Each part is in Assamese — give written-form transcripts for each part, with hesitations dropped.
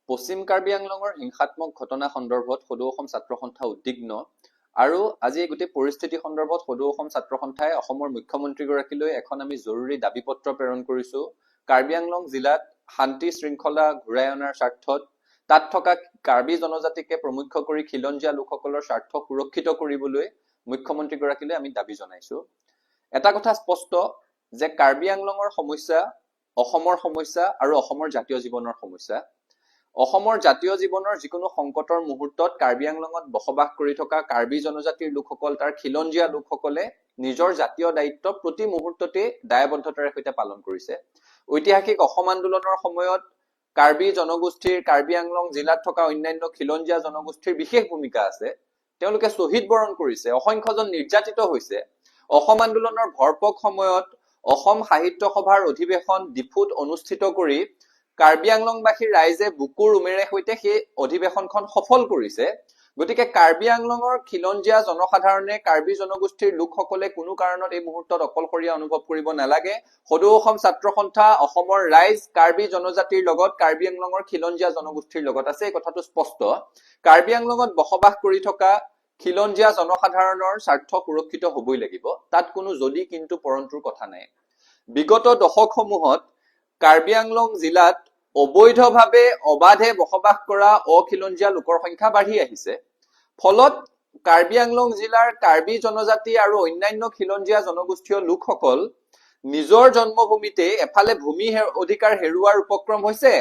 পশ্চিম কাৰ্বি আংলঙৰ হিংসাত্মক ঘটনা সন্দৰ্ভত সদৌ অসম ছাত্ৰ সন্থা উদ্বিগ্ন আৰু আজি এই গোটেই পৰিস্থিতি সন্দৰ্ভত সদৌ অসম ছাত্ৰ সন্থাই অসমৰ মুখ্যমন্ত্ৰীগৰাকীলৈ এখন আমি জৰুৰী দাবী পত্ৰ প্ৰেৰণ কৰিছো। কাৰ্বি আংলং জিলাত শান্তি শৃংখলা ঘূৰাই অনাৰ স্বাৰ্থত তাত থকা কাৰ্বি জনজাতিকে প্ৰমুখ্য কৰি খিলঞ্জীয়া লোকসকলৰ স্বাৰ্থ সুৰক্ষিত কৰিবলৈ মুখ্যমন্ত্ৰীগৰাকীলৈ আমি দাবী জনাইছো। এটা কথা স্পষ্ট যে কাৰ্বি আংলঙৰ সমস্যা অসমৰ সমস্যা আৰু অসমৰ জাতীয় জীৱনৰ সমস্যা। অসমৰ জাতীয় জীৱনৰ যিকোনো সংকটৰ মুহূৰ্তত কাৰ্বি আংলঙত বসবাস কৰি থকা কাৰ্বি জনজাতিৰ লোকসকল তাৰ খিলঞ্জীয়া লোকসকলে নিজৰ জাতীয় দায়িত্ব প্ৰতি মুহূৰ্ততে দায়বদ্ধতাৰে সৈতে পালন কৰিছে। ঐতিহাসিক অসম আন্দোলনৰ সময়ত কাৰ্বি জনগোষ্ঠীৰ কাৰ্বি আংলং জিলাত থকা অন্যান্য খিলঞ্জীয়া জনগোষ্ঠীৰ বিশেষ ভূমিকা আছে। তেওঁলোকে শ্বহীদ বৰণ কৰিছে, অসংখ্যজন নিৰ্যাতিত হৈছে। অসম আন্দোলনৰ ভৰপক সময়ত অসম সাহিত্য সভাৰ অধিৱেশন ডিফুত অনুষ্ঠিত কৰি কাৰ্বি আংলংবাসী ৰাইজে বুকুৰ উমেৰে সৈতে সেই অধিৱেশনখন সফল কৰিছে। গতিকে কাৰ্বি আংলঙৰ খিলঞ্জীয়া জনসাধাৰণে কাৰ্বি জনগোষ্ঠীৰ লোকসকলে কোনো কাৰণত এই মুহূৰ্তত অকলশৰীয়া অনুভৱ কৰিব নালাগে। সদৌ অসম ছাত্ৰ সন্থা অসমৰ ৰাইজ কাৰ্বি জনজাতিৰ লগত কাৰ্বি আংলঙৰ খিলঞ্জীয়া জনগোষ্ঠীৰ লগত আছে, এই কথাটো স্পষ্ট। কাৰ্বি আংলঙত বসবাস কৰি থকা খিলঞ্জীয়া জনসাধাৰণৰ স্বাৰ্থ সুৰক্ষিত হবই লাগিব, তাত কোনো যদি কিন্তু পৰন্তুৰ কথা নাই। বিগত দশকসমূহত কাৰ্বি আংলং জিলাত অবৈধভাৱে অবাধে বসবাস কৰা অখিলঞ্জীয়া লোকৰ সংখ্যা বাঢ়ি আহিছে। ফলত কাৰ্বি আংলং জিলাৰ কাৰ্বি জনজাতি আৰু অন্যান্য খিলঞ্জীয়া জনগোষ্ঠীয় লোকসকল নিজৰ জন্মভূমিতে এফালে ভূমি অধিকাৰ হেৰুৱাৰ উপক্ৰম হৈছে,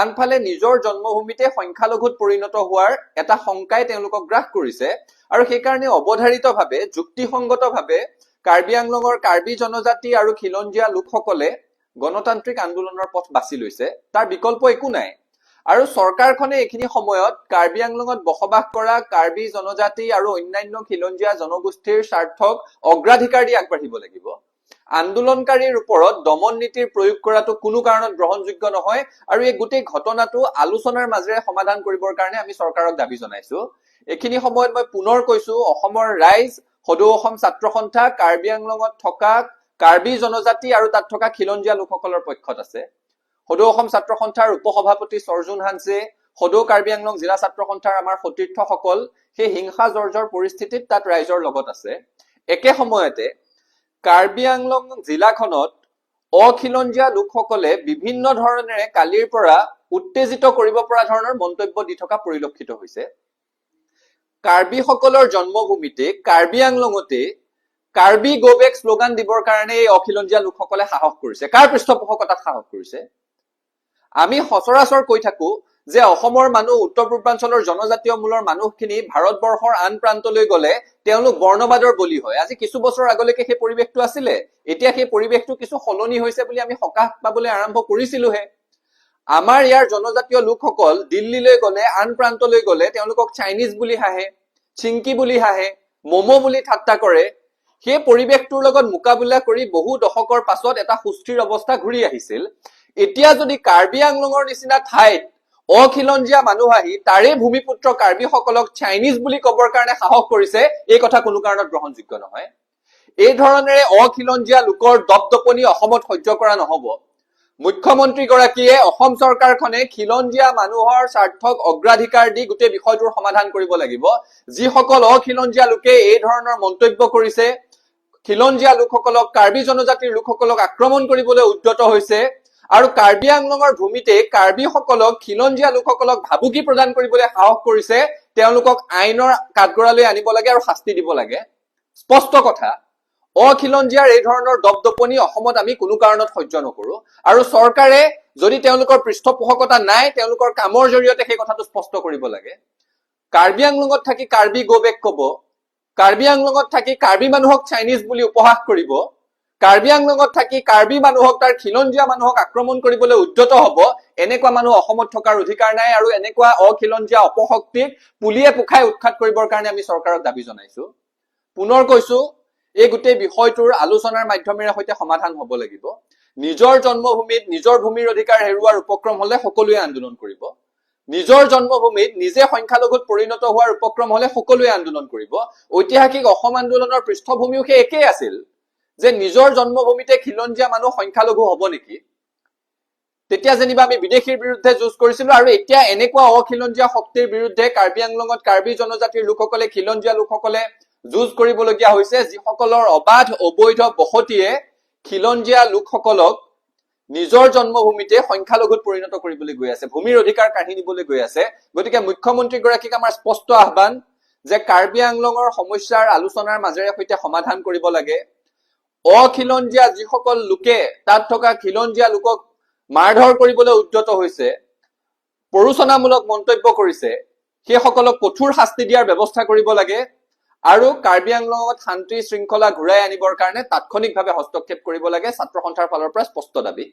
আনফালে নিজৰ জন্মভূমিতে সংখ্যালঘুত পৰিণত হোৱাৰ এটা শংকাই তেওঁলোকক গ্ৰাস কৰিছে। আৰু সেইকাৰণে অৱধাৰিতভাৱে যুক্তিসংগতভাৱে কাৰ্বি আংলঙৰ কাৰ্বি জনজাতি আৰু খিলঞ্জীয়া লোকসকলে গণতান্ত্ৰিক আন্দোলনৰ পথ বাছি লৈছে, তাৰ বিকল্প একো নাই। আৰু চৰকাৰখনে এইখিনি সময়ত কাৰ্বি আংলঙত বসবাস কৰা কাৰ্বি জনজাতি আৰু অন্যান্য খিলঞ্জীয়া জনগোষ্ঠীৰ স্বাৰ্থক অগ্ৰাধিকাৰ দি আগবাঢ়িব লাগিব। আন্দোলনকাৰীৰ ওপৰত দমন নীতিৰ প্ৰয়োগ কৰাটো কোনো কাৰণত গ্ৰহণযোগ্য নহয়। আৰু এই গোটেই ঘটনাটো আলোচনাৰ মাজেৰে সমাধান কৰিবৰ কাৰণে আমি চৰকাৰক দাবী জনাইছো। এইখিনি সময়ত মই পুনৰ কৈছো, অসমৰ ৰাইজ সদৌ অসম ছাত্ৰ সন্থা কাৰ্বি আংলঙত থকা কাৰ্বি জনজাতি আৰু তাত থকা খিলঞ্জীয়া লোকসকলৰ পক্ষত আছে। সদৌ অসম ছাত্ৰ সন্থাৰ উপসভাপতি সৰ্জুন হানছে, সদৌ কাৰ্বি আংলং জিলা ছাত্ৰ সন্থাৰ আমাৰ সতীৰ্থসকল সেই হিংসা জৰ্জৰ পৰিস্থিতিত তাত ৰাইজৰ লগত আছে। একে সময়তে কাৰ্বি আংলং জিলাখনত অখিলঞ্জীয়া লোকসকলে বিভিন্ন ধৰণেৰে কালিৰ পৰা উত্তেজিত কৰিব পৰা ধৰণৰ মন্তব্য দি থকা পৰিলক্ষিত হৈছে। কাৰ্বি সকলৰ জন্মভূমিতে কাৰ্বি আংলঙতে কাৰ্বি গো বেক শ্লোগান দিবৰ কাৰণে এই অখিলঞ্জীয়া লোকসকলে সাহস কৰিছে। কাৰ পৃষ্ঠপোষকতাত সাহস কৰিছে? আমি সচৰাচৰ কৈ থাকো যে অসমৰ মানুহ, উত্তৰ পূৰ্বাঞ্চলৰ জনজাতীয় মূলৰ মানুহখিনি ভাৰতবৰ্ষৰ আন প্ৰান্তলৈ গলে তেওঁলোক বৰ্ণবাদৰ বলি হয়। আজি কিছু বছৰ আগলৈকে সেই পৰিৱেশটো আছিলে, এতিয়া সেই পৰিৱেশটো কিছু সলনি হৈছে বুলি আমি সকাহ পাবলৈ আৰম্ভ কৰিছিলোহে। আমাৰ ইয়াৰ জনজাতীয় লোকসকল দিল্লীলৈ গলে, আন প্ৰান্তলৈ গলে তেওঁলোকক চাইনিজ বুলি হাঁহে, চিংকি বুলি হাঁহে, মমো বুলি ঠাট্টা কৰে। সেই পৰিৱেশটোৰ লগত মোকাবিলা কৰি বহু দশকৰ পাছত এটা সুস্থিৰ অৱস্থা ঘূৰি আহিছিল। এতিয়া যদি কাৰ্বি আংলঙৰ নিচিনা ঠাইত অখিলঞ্জীয়া মানুহ আহি তাৰে ভূমিপুত্ৰ কাৰ্বি সকলক চাইনিজ বুলি কবৰ কাৰণে সাহস কৰিছে, এই কথা কোনো কাৰণত গ্ৰহণযোগ্য নহয়। এই ধৰণেৰে অখিলঞ্জীয়া লোকৰ দপদপনি অসমত সহ্য কৰা নহব। মুখ্যমন্ত্ৰীগৰাকীয়ে, অসম চৰকাৰখনে খিলঞ্জীয়া মানুহৰ স্বাৰ্থক অগ্ৰাধিকাৰ দি গোটেই বিষয়টোৰ সমাধান কৰিব লাগিব। যিসকল অখিলঞ্জীয়া লোকে এই ধৰণৰ মন্তব্য কৰিছে, খিলঞ্জীয়া লোকসকলক, কাৰ্বি জনজাতিৰ লোকসকলক আক্ৰমণ কৰিবলৈ উদ্যত হৈছে আৰু কাৰ্বি আংলঙৰ ভূমিতে কাৰ্বি সকলক, খিলঞ্জীয়া লোকসকলক ভাবুকি প্ৰদান কৰিবলৈ সাহস কৰিছে, তেওঁলোকক আইনৰ কাঠগড়ালৈ আনিব লাগে আৰু শাস্তি দিব লাগে। স্পষ্ট কথা, অখিলঞ্জীয়াৰ এই ধৰণৰ দপদপনি অসমত আমি কোনো কাৰণত সহ্য নকৰো। আৰু চৰকাৰে যদি তেওঁলোকৰ পৃষ্ঠপোষকতা নাই, তেওঁলোকৰ কামৰ জৰিয়তে সেই কথাটো স্পষ্ট কৰিব লাগে। কাৰ্বি আংলঙত থাকি কাৰ্বি গো বেক কব, কাৰ্বি আংলঙত থাকি কাৰ্বি মানুহক চাইনিজ বুলি উপহাস কৰিব, কাৰ্বি আংলঙত থাকি কাৰ্বি মানুহক, তাৰ খিলঞ্জীয়া মানুহক আক্ৰমণ কৰিবলৈ উদ্যত হব, এনেকুৱা মানুহ অসমত থকাৰ অধিকাৰ নাই। আৰু এনেকুৱা অখিলঞ্জীয়া অপশক্তিক পুলিয়ে পোখাই উৎখাত কৰিবৰ কাৰণে আমি চৰকাৰক দাবী জনাইছো। পুনৰ কৈছো, এই গোটেই বিষয়টোৰ আলোচনাৰ মাধ্যমেৰে সৈতে সমাধান হব লাগিব। নিজৰ জন্মভূমিত নিজৰ ভূমিৰ অধিকাৰ হেৰুৱাৰ উপক্ৰম হলে সকলোৱে আন্দোলন কৰিব। নিজৰ জন্মভূমিত নিজে সংখ্যালঘুত পৰিণত হোৱাৰ উপক্ৰম হলে সকলোৱে আন্দোলন কৰিব। ঐতিহাসিক অসম আন্দোলনৰ পৃষ্ঠভূমিও সেই একেই আছিল, যে নিজৰ জন্মভূমিতে খিলঞ্জীয়া মানুহ সংখ্যালঘু হব নেকি? তেতিয়া যেনিবা আমি বিদেশীৰ বিৰুদ্ধে যুঁজ কৰিছিলো আৰু এতিয়া এনেকুৱা অখিলঞ্জীয়া শক্তিৰ বিৰুদ্ধে কাৰ্বি আংলঙত কাৰ্বি জনজাতিৰ লোকসকলে খিলঞ্জীয়া লোকসকলে যুঁজ কৰিবলগীয়া হৈছে, যিসকলৰ অবাধ অবৈধ বসতিয়ে খিলঞ্জীয়া লোকসকলক নিজৰ জন্মভূমিতে সংখ্যালঘুত পৰিণত কৰিবলৈ গৈ আছে, ভূমিৰ অধিকাৰ কাঢ়ি নিবলৈ গৈ আছে। গতিকে মুখ্যমন্ত্ৰী গৰাকীক আমাৰ স্পষ্ট আহ্বান যে কাৰ্বি আংলঙৰ সমস্যাৰ আলোচনাৰ মাজেৰে সৈতে সমাধান কৰিব লাগে। অখিলঞ্জীয়া যিসকল লোকে তাত থকা খিলঞ্জীয়া লোকক মাৰধৰ কৰিবলৈ উদ্যত হৈছে, প্ৰৰোচনামূলক মন্তব্য কৰিছে, সেইসকলক কঠোৰ শাস্তি দিয়াৰ ব্যৱস্থা কৰিব লাগে আৰু কাৰ্বি আংলঙত শান্তি শৃংখলা ঘূৰাই আনিবৰ কাৰণে তাৎক্ষণিকভাৱে হস্তক্ষেপ কৰিব লাগে। ছাত্ৰ সন্থাৰ ফালৰ পৰা স্পষ্ট দাবী।